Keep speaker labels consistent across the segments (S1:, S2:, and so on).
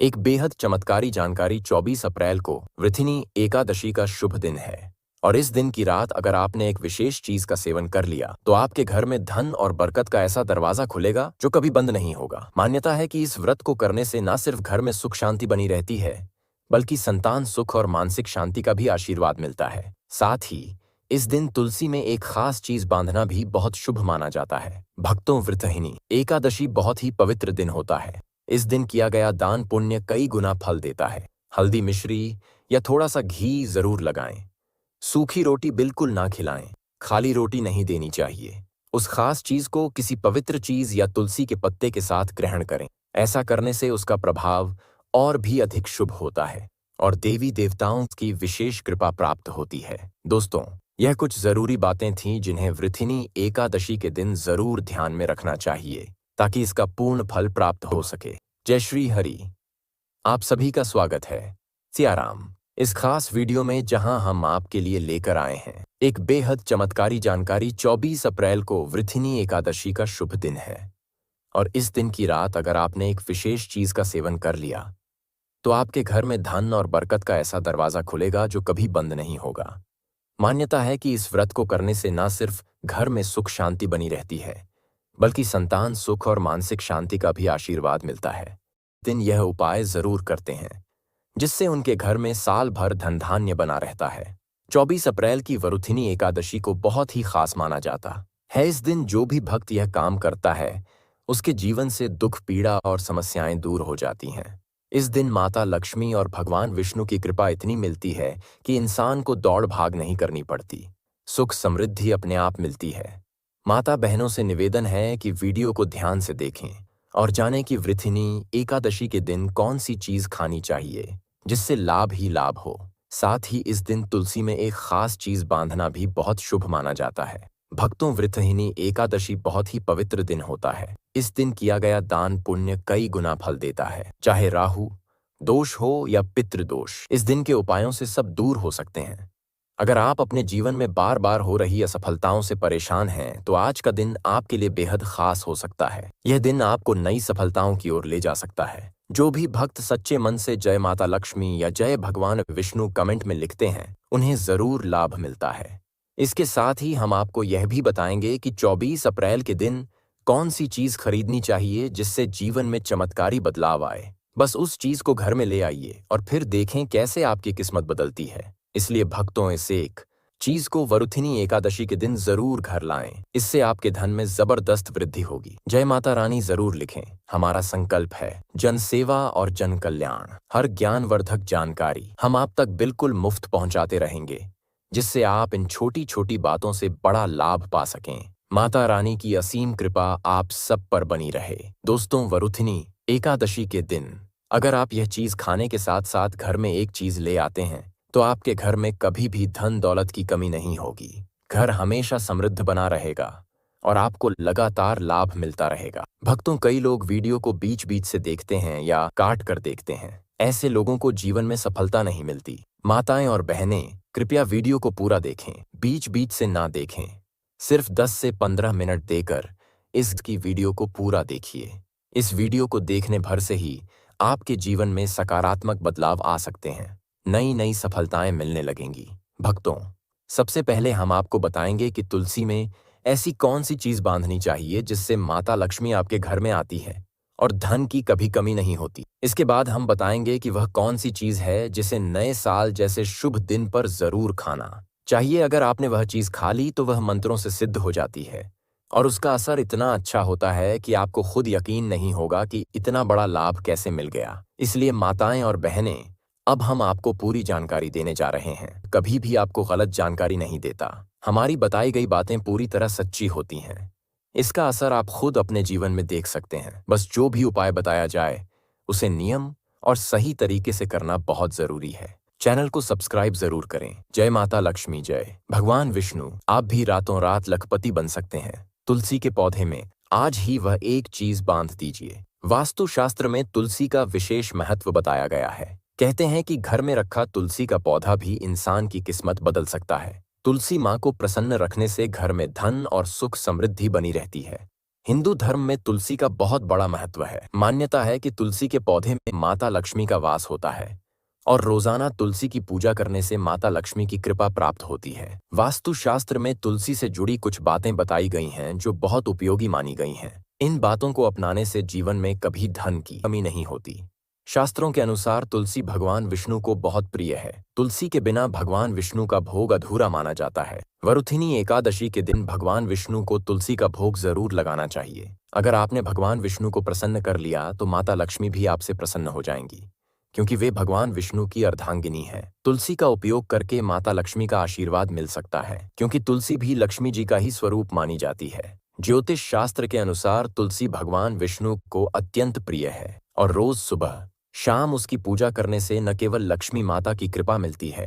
S1: एक बेहद चमत्कारी जानकारी 24 अप्रैल को वृथिनी एकादशी का शुभ दिन है और इस दिन की रात अगर आपने एक विशेष चीज का सेवन कर लिया तो आपके घर में धन और बरकत का ऐसा दरवाजा खुलेगा जो कभी बंद नहीं होगा। मान्यता है कि इस व्रत को करने से न सिर्फ घर में सुख शांति बनी रहती है बल्कि संतान सुख और मानसिक शांति का भी आशीर्वाद मिलता है। साथ ही इस दिन तुलसी में एक खास चीज बांधना भी बहुत शुभ माना जाता है। भक्तों, वृतहिनी एकादशी बहुत ही पवित्र दिन होता है। इस दिन किया गया दान पुण्य कई गुना फल देता है। हल्दी मिश्री या थोड़ा सा घी जरूर लगाएं। सूखी रोटी बिल्कुल ना खिलाएं। खाली रोटी नहीं देनी चाहिए। उस खास चीज को किसी पवित्र चीज या तुलसी के पत्ते के साथ ग्रहण करें। ऐसा करने से उसका प्रभाव और भी अधिक शुभ होता है और देवी देवताओं की विशेष कृपा प्राप्त होती है। दोस्तों, यह कुछ जरूरी बातें थीं जिन्हें वृथिनी एकादशी के दिन जरूर ध्यान में रखना चाहिए ताकि इसका पूर्ण फल प्राप्त हो सके। जय श्री हरि। आप सभी का स्वागत है। सियाराम। इस खास वीडियो में जहां हम आपके लिए लेकर आए हैं एक बेहद चमत्कारी जानकारी। 24 अप्रैल को वृथिनी एकादशी का शुभ दिन है और इस दिन की रात अगर आपने एक विशेष चीज का सेवन कर लिया तो आपके घर में धन और बरकत का ऐसा दरवाजा खुलेगा जो कभी बंद नहीं होगा। मान्यता है कि इस व्रत को करने से न सिर्फ घर में सुख शांति बनी रहती है बल्कि संतान सुख और मानसिक शांति का भी आशीर्वाद मिलता है। दिन यह उपाय जरूर करते हैं जिससे उनके घर में साल भर धन धान्य बना रहता है। 24 अप्रैल की वरुथिनी एकादशी को बहुत ही खास माना जाता है। इस दिन जो भी भक्त यह काम करता है उसके जीवन से दुख पीड़ा और समस्याएं दूर हो जाती हैं। इस दिन माता लक्ष्मी और भगवान विष्णु की कृपा इतनी मिलती है कि इंसान को दौड़ भाग नहीं करनी पड़ती। सुख समृद्धि अपने आप मिलती है। माता बहनों से निवेदन है कि वीडियो को ध्यान से देखें और जानें कि वृथिनी एकादशी के दिन कौन सी चीज खानी चाहिए जिससे लाभ ही लाभ हो। साथ ही इस दिन तुलसी में एक खास चीज बांधना भी बहुत शुभ माना जाता है। भक्तों, वृतहिनी एकादशी बहुत ही पवित्र दिन होता है। इस दिन किया गया दान पुण्य कई गुना फल देता है। चाहे राहु दोष हो या पितृ दोष, इस दिन के उपायों से सब दूर हो सकते हैं। अगर आप अपने जीवन में बार बार हो रही असफलताओं से परेशान हैं तो आज का दिन आपके लिए बेहद खास हो सकता है। यह दिन आपको नई सफलताओं की ओर ले जा सकता है। जो भी भक्त सच्चे मन से जय माता लक्ष्मी या जय भगवान विष्णु कमेंट में लिखते हैं उन्हें जरूर लाभ मिलता है। इसके साथ ही हम आपको यह भी बताएंगे कि 24 अप्रैल के दिन कौन सी चीज खरीदनी चाहिए जिससे जीवन में चमत्कारी बदलाव आए। बस उस चीज को घर में ले आइए और फिर देखें कैसे आपकी किस्मत बदलती है। इसलिए भक्तों, इस एक चीज को वरुथिनी एकादशी के दिन जरूर घर लाएं। इससे आपके धन में जबरदस्त वृद्धि होगी। जय माता रानी जरूर लिखें। हमारा संकल्प है जन सेवा और जन कल्याण। हर ज्ञानवर्धक जानकारी हम आप तक बिल्कुल मुफ्त पहुंचाते रहेंगे जिससे आप इन छोटी छोटी बातों से बड़ा लाभ पा सकें। माता रानी की असीम कृपा आप सब पर बनी रहे। दोस्तों, वरुथिनी एकादशी के दिन अगर आप यह चीज खाने के साथ साथ घर में एक चीज ले आते हैं तो आपके घर में कभी भी धन दौलत की कमी नहीं होगी। घर हमेशा समृद्ध बना रहेगा और आपको लगातार लाभ मिलता रहेगा। भक्तों, कई लोग वीडियो को बीच बीच से देखते हैं या काट कर देखते हैं। ऐसे लोगों को जीवन में सफलता नहीं मिलती। माताएं और बहनें, कृपया वीडियो को पूरा देखें, बीच बीच से ना देखें। सिर्फ 10 से 15 मिनट देकर इसकी वीडियो को पूरा देखिए। इस वीडियो को देखने भर से ही आपके जीवन में सकारात्मक बदलाव आ सकते हैं। नई नई सफलताएं मिलने लगेंगी। भक्तों, सबसे पहले हम आपको बताएंगे कि तुलसी में ऐसी कौन सी चीज बांधनी चाहिए जिससे माता लक्ष्मी आपके घर में आती है और धन की कभी कमी नहीं होती। इसके बाद हम बताएंगे कि वह कौन सी चीज है जिसे नए साल जैसे शुभ दिन पर जरूर खाना चाहिए। अगर आपने वह चीज खा ली तो वह मंत्रों से सिद्ध हो जाती है और उसका असर इतना अच्छा होता है कि आपको खुद यकीन नहीं होगा कि इतना बड़ा लाभ कैसे मिल गया। इसलिए माताएं और बहनें, अब हम आपको पूरी जानकारी देने जा रहे हैं। कभी भी आपको गलत जानकारी नहीं देता। हमारी बताई गई बातें पूरी तरह सच्ची होती हैं। इसका असर आप खुद अपने जीवन में देख सकते हैं। बस जो भी उपाय बताया जाए उसे नियम और सही तरीके से करना बहुत जरूरी है। चैनल को सब्सक्राइब जरूर करें। जय माता लक्ष्मी, जय भगवान विष्णु। आप भी रातों रात लखपति बन सकते हैं। तुलसी के पौधे में आज ही वह एक चीज बांध दीजिए। वास्तुशास्त्र में तुलसी का विशेष महत्व बताया गया है। कहते हैं कि घर में रखा तुलसी का पौधा भी इंसान की किस्मत बदल सकता है। तुलसी माँ को प्रसन्न रखने से घर में धन और सुख समृद्धि बनी रहती है। हिंदू धर्म में तुलसी का बहुत बड़ा महत्व है। मान्यता है कि तुलसी के पौधे में माता लक्ष्मी का वास होता है और रोजाना तुलसी की पूजा करने से माता लक्ष्मी की कृपा प्राप्त होती है। वास्तु शास्त्र में तुलसी से जुड़ी कुछ बातें बताई गई हैं जो बहुत उपयोगी मानी गई हैं। इन बातों को अपनाने से जीवन में कभी धन की कमी नहीं होती। शास्त्रों के अनुसार तुलसी भगवान विष्णु को बहुत प्रिय है। तुलसी के बिना भगवान विष्णु का भोग अधूरा माना जाता है। वरुथिनी एकादशी के दिन भगवान विष्णु को तुलसी का भोग जरूर लगाना चाहिए। अगर आपने भगवान विष्णु को प्रसन्न कर लिया तो माता लक्ष्मी भी आपसे प्रसन्न हो जाएंगी, क्योंकि वे भगवान विष्णु की अर्धांगिनी है। तुलसी का उपयोग करके माता लक्ष्मी का आशीर्वाद मिल सकता है, क्योंकि तुलसी भी लक्ष्मी जी का ही स्वरूप मानी जाती है। ज्योतिष शास्त्र के अनुसार तुलसी भगवान विष्णु को अत्यंत प्रिय है और रोज सुबह शाम उसकी पूजा करने से न केवल लक्ष्मी माता की कृपा मिलती है,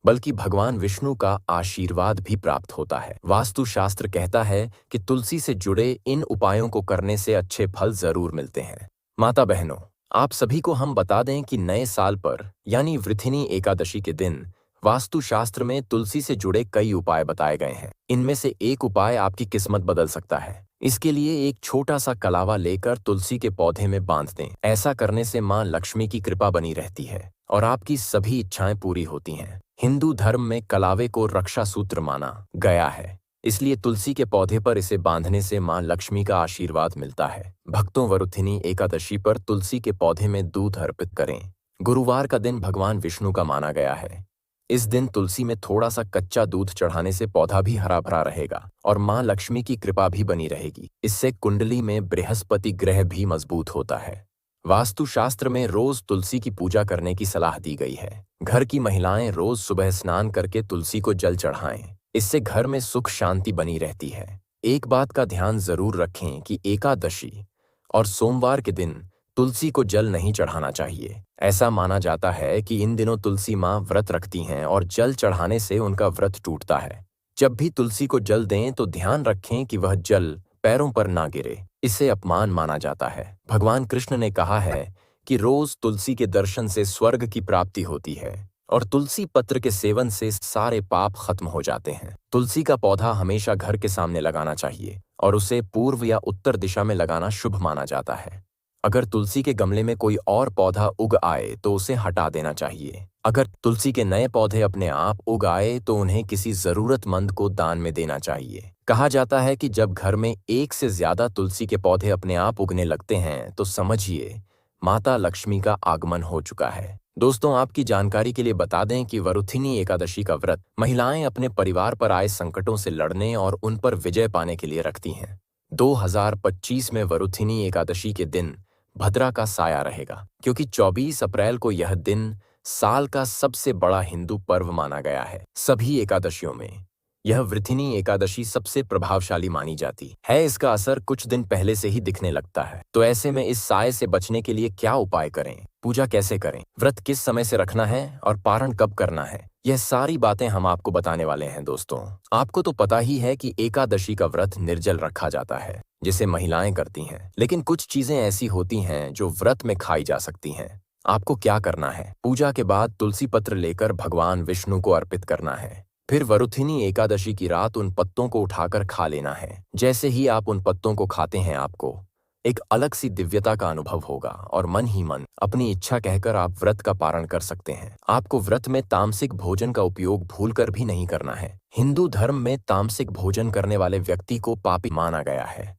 S1: बल्कि भगवान विष्णु का आशीर्वाद भी प्राप्त होता है। वास्तु शास्त्र कहता है कि तुलसी से जुड़े इन उपायों को करने से अच्छे फल जरूर मिलते हैं। माता बहनों, आप सभी को हम बता दें कि नए साल पर यानी वृथिनी एकादशी के दिन वास्तु शास्त्र में तुलसी से जुड़े कई उपाय बताए गए हैं। इनमें से एक उपाय आपकी किस्मत बदल सकता है। इसके लिए एक छोटा सा कलावा लेकर तुलसी के पौधे में बांध दें। ऐसा करने से मां लक्ष्मी की कृपा बनी रहती है और आपकी सभी इच्छाएं पूरी होती हैं। हिंदू धर्म में कलावे को रक्षा सूत्र माना गया है, इसलिए तुलसी के पौधे पर इसे बांधने से मां लक्ष्मी का आशीर्वाद मिलता है। भक्तों, वरुथिनी एकादशी पर तुलसी के पौधे में दूध अर्पित करें। गुरुवार का दिन भगवान विष्णु का माना गया है। इस दिन तुलसी में थोड़ा सा कच्चा दूध चढ़ाने से पौधा भी हरा भरा रहेगा और मां लक्ष्मी की कृपा भी बनी रहेगी। इससे कुंडली में बृहस्पति ग्रह भी मजबूत होता है। वास्तु शास्त्र में रोज तुलसी की पूजा करने की सलाह दी गई है। घर की महिलाएं रोज सुबह स्नान करके तुलसी को जल चढ़ाएं। इससे घर में सुख शांति बनी रहती है। एक बात का ध्यान जरूर रखें कि एकादशी और सोमवार के दिन तुलसी को जल नहीं चढ़ाना चाहिए। ऐसा माना जाता है कि इन दिनों तुलसी मां व्रत रखती हैं और जल चढ़ाने से उनका व्रत टूटता है। जब भी तुलसी को जल दें तो ध्यान रखें कि वह जल पैरों पर ना गिरे, इसे अपमान माना जाता है। भगवान कृष्ण ने कहा है कि रोज तुलसी के दर्शन से स्वर्ग की प्राप्ति होती है और तुलसी पत्र के सेवन से सारे पाप खत्म हो जाते हैं। तुलसी का पौधा हमेशा घर के सामने लगाना चाहिए और उसे पूर्व या उत्तर दिशा में लगाना शुभ माना जाता है। अगर तुलसी के गमले में कोई और पौधा उग आए तो उसे हटा देना चाहिए। अगर तुलसी के नए पौधे अपने आप उग आए तो उन्हें किसी जरूरतमंद को दान में देना चाहिए। कहा जाता है कि जब घर में एक से ज्यादा तुलसी के पौधे अपने आप उगने लगते हैं तो समझिए माता लक्ष्मी का आगमन हो चुका है। दोस्तों, आपकी जानकारी के लिए बता दें कि वरुथिनी एकादशी का व्रत महिलाएं अपने परिवार पर आए संकटों से लड़ने और उन पर विजय पाने के लिए रखती हैं। 2025 में वरुथिनी एकादशी के दिन भद्रा का साया रहेगा, क्योंकि 24 अप्रैल को यह दिन साल का सबसे बड़ा हिंदू पर्व माना गया है। सभी एकादशियों में यह वृथिनी एकादशी सबसे प्रभावशाली मानी जाती है। इसका असर कुछ दिन पहले से ही दिखने लगता है। तो ऐसे में इस साये से बचने के लिए क्या उपाय करें, पूजा कैसे करें, व्रत किस समय से रखना है और पारण कब करना है, यह सारी बातें हम आपको बताने वाले हैं। दोस्तों, आपको तो पता ही है कि एकादशी का व्रत निर्जल रखा जाता है, जिसे महिलाएं करती हैं। लेकिन कुछ चीजें ऐसी होती हैं जो व्रत में खाई जा सकती हैं। आपको क्या करना है? पूजा के बाद तुलसी पत्र लेकर भगवान विष्णु को अर्पित करना है। फिर वरुथिनी एकादशी की रात उन पत्तों को उठाकर खा लेना है। जैसे ही आप उन पत्तों को खाते हैं आपको एक अलग सी दिव्यता का अनुभव होगा और मन ही मन अपनी इच्छा कहकर आप व्रत का पारण कर सकते हैं। आपको व्रत में तामसिक भोजन का उपयोग भूलकर भी नहीं करना है। हिंदू धर्म में तामसिक भोजन करने वाले व्यक्ति को पापी माना गया है।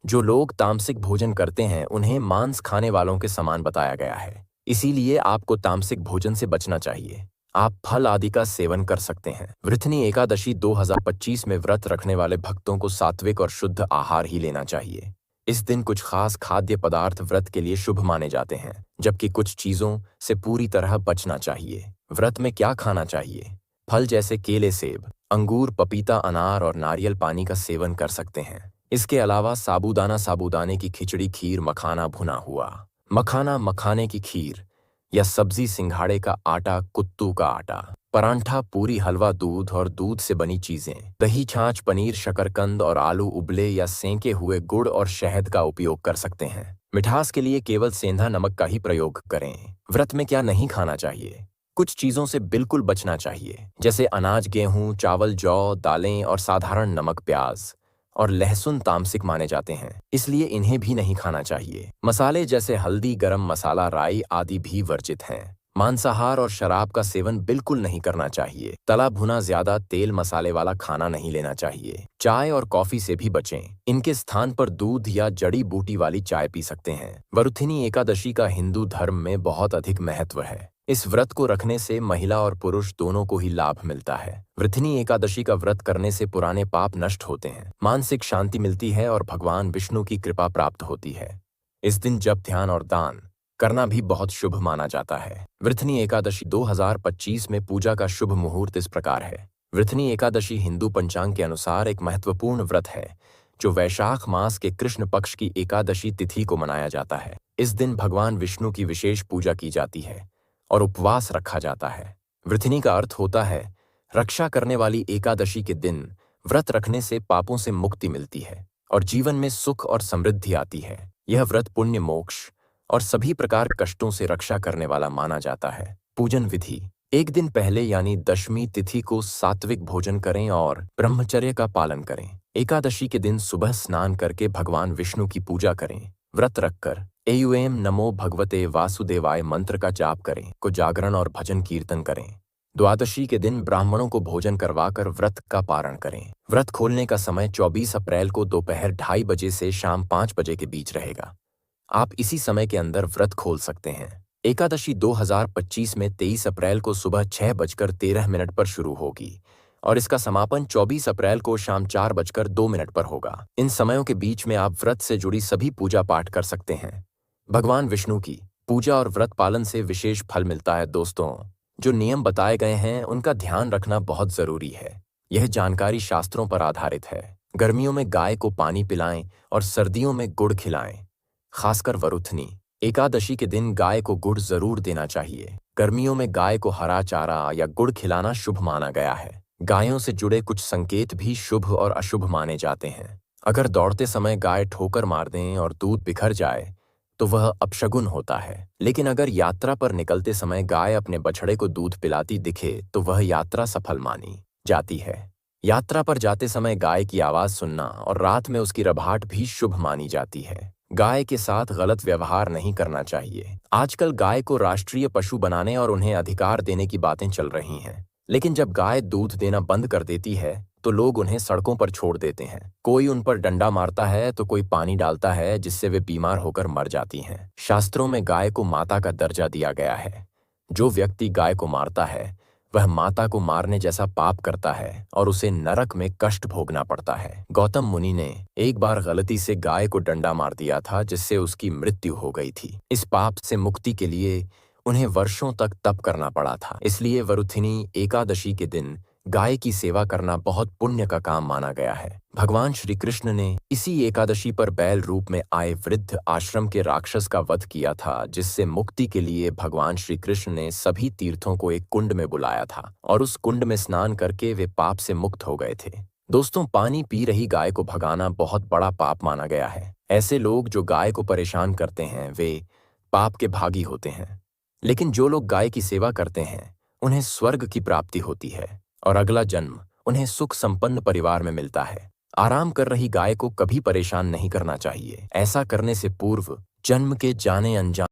S1: जो लोग तामसिक भोजन करते हैं उन्हें मांस खाने वालों के समान बताया गया है। इसीलिए आपको तामसिक भोजन से बचना चाहिए। आप फल आदि का सेवन कर सकते हैं। वृथिनी एकादशी 2025 में व्रत रखने वाले भक्तों को सात्विक और शुद्ध आहार ही लेना चाहिए। इस दिन कुछ खास खाद्य पदार्थ व्रत के लिए शुभ माने जाते हैं, जबकि कुछ चीजों से पूरी तरह बचना चाहिए। व्रत में क्या खाना चाहिए? फल जैसे केले, सेब, अंगूर, पपीता, अनार और नारियल पानी का सेवन कर सकते हैं। इसके अलावा साबूदाने की खिचड़ी, खीर, मखाना भुना हुआ, मखाना, मखाने की खीर या सब्जी, सिंघाड़े का आटा, कुत्तू का आटा, परांठा, पूरी, हलवा, दूध और दूध से बनी चीजें, दही, छाछ, पनीर, शकरकंद और आलू उबले या सेंके हुए, गुड़ और शहद का उपयोग कर सकते हैं। मिठास के लिए केवल सेंधा नमक का ही प्रयोग करें। व्रत में क्या नहीं खाना चाहिए? कुछ चीजों से बिल्कुल बचना चाहिए, जैसे अनाज, गेहूं, चावल, जौ, दालें और साधारण नमक, प्याज, और लहसुन तामसिक माने जाते हैं, इसलिए इन्हें भी नहीं खाना चाहिए। मसाले जैसे हल्दी, गरम मसाला, राई आदि भी वर्जित हैं। मांसाहार और शराब का सेवन बिल्कुल नहीं करना चाहिए। तला भुना ज्यादा तेल मसाले वाला खाना नहीं लेना चाहिए। चाय और कॉफी से भी बचें। इनके स्थान पर दूध या जड़ी बूटी वाली चाय पी सकते हैं। वरुथिनी एकादशी का हिंदू धर्म में बहुत अधिक महत्व है। इस व्रत को रखने से महिला और पुरुष दोनों को ही लाभ मिलता है। वृथिनी एकादशी का व्रत करने से पुराने पाप नष्ट होते हैं, मानसिक शांति मिलती है और भगवान विष्णु की कृपा प्राप्त होती है। इस दिन जप, ध्यान और दान करना भी बहुत शुभ माना जाता है। वृथिनी एकादशी 2025 में पूजा का शुभ मुहूर्त इस प्रकार है। वृथिनी एकादशी हिंदू पंचांग के अनुसार एक महत्वपूर्ण व्रत है जो वैशाख मास के कृष्ण पक्ष की एकादशी तिथि को मनाया जाता है। इस दिन भगवान विष्णु की विशेष पूजा की जाती है और उपवास रखा जाता है। वृथिनी का अर्थ होता है रक्षा करने वाली। एकादशी के दिन व्रत रखने से पापों से मुक्ति मिलती है और जीवन में सुख और समृद्धि आती है। यह व्रत पुण्य, मोक्ष और सभी प्रकार के कष्टों से रक्षा करने वाला माना जाता है। पूजन विधि: एक दिन पहले यानी दशमी तिथि को सात्विक भोजन करें और ब्रह्मचर्य का पालन करें। एकादशी के दिन सुबह स्नान करके भगवान विष्णु की पूजा करें। व्रत रखकर एयुएम नमो भगवते वासुदेवाय मंत्र का जाप करें। को जागरण और भजन कीर्तन करें। द्वादशी के दिन ब्राह्मणों को भोजन करवाकर व्रत का पारण करें। व्रत खोलने का समय 24 अप्रैल को दोपहर 2:30 बजे से शाम 5 बजे के बीच रहेगा। आप इसी समय के अंदर व्रत खोल सकते हैं। एकादशी 2025 में 23 अप्रैल को सुबह 6:13 पर शुरू होगी और इसका समापन 24 अप्रैल को शाम 4:02 पर होगा। इन समयों के बीच में आप व्रत से जुड़ी सभी पूजा पाठ कर सकते हैं। भगवान विष्णु की पूजा और व्रत पालन से विशेष फल मिलता है। दोस्तों, जो नियम बताए गए हैं उनका ध्यान रखना बहुत जरूरी है। यह जानकारी शास्त्रों पर आधारित है। गर्मियों में गाय को पानी पिलाएं और सर्दियों में गुड़ खिलाएं। खासकर वरुथनी एकादशी के दिन गाय को गुड़ जरूर देना चाहिए। गर्मियों में गाय को हरा चारा या गुड़ खिलाना शुभ माना गया है। गायों से जुड़े कुछ संकेत भी शुभ और अशुभ माने जाते हैं। अगर दौड़ते समय गाय ठोकर मार दें और दूध बिखर जाए तो वह अपशगुन होता है। लेकिन अगर यात्रा पर निकलते समय गाय अपने बछड़े को दूध पिलाती दिखे तो वह यात्रा सफल मानी जाती है। यात्रा पर जाते समय गाय की आवाज सुनना और रात में उसकी रभाट भी शुभ मानी जाती है। गाय के साथ गलत व्यवहार नहीं करना चाहिए। आजकल गाय को राष्ट्रीय पशु बनाने और उन्हें अधिकार देने की बातें चल रही हैं, लेकिन जब गाय दूध देना बंद कर देती है तो लोग उन्हें सड़कों पर छोड़ देते हैं। कोई उन पर डंडा मारता है तो कोई पानी डालता है जिससे वे बीमार होकर मर जाती हैं। शास्त्रों में गाय को माता का दर्जा दिया गया है। जो व्यक्ति गाय को मारता है वह माता को मारने जैसा पाप करता है और उसे नरक में कष्ट भोगना पड़ता है। गौतम मुनि ने एक बार गलती से गाय को डंडा मार दिया था जिससे उसकी मृत्यु हो गई थी। इस पाप से मुक्ति के लिए उन्हें वर्षों तक तप करना पड़ा था। इसलिए वरुथिनी एकादशी के दिन गाय की सेवा करना बहुत पुण्य का काम माना गया है। भगवान श्री कृष्ण ने इसी एकादशी पर बैल रूप में आए वृद्ध आश्रम के राक्षस का वध किया था, जिससे मुक्ति के लिए भगवान श्री कृष्ण ने सभी तीर्थों को एक कुंड में बुलाया था और उस कुंड में स्नान करके वे पाप से मुक्त हो गए थे। दोस्तों, पानी पी रही गाय को भगाना बहुत बड़ा पाप माना गया है। ऐसे लोग जो गाय को परेशान करते हैं वे पाप के भागी होते हैं, लेकिन जो लोग गाय की सेवा करते हैं उन्हें स्वर्ग की प्राप्ति होती है और अगला जन्म उन्हें सुख संपन्न परिवार में मिलता है। आराम कर रही गाय को कभी परेशान नहीं करना चाहिए। ऐसा करने से पूर्व जन्म के जाने अनजाने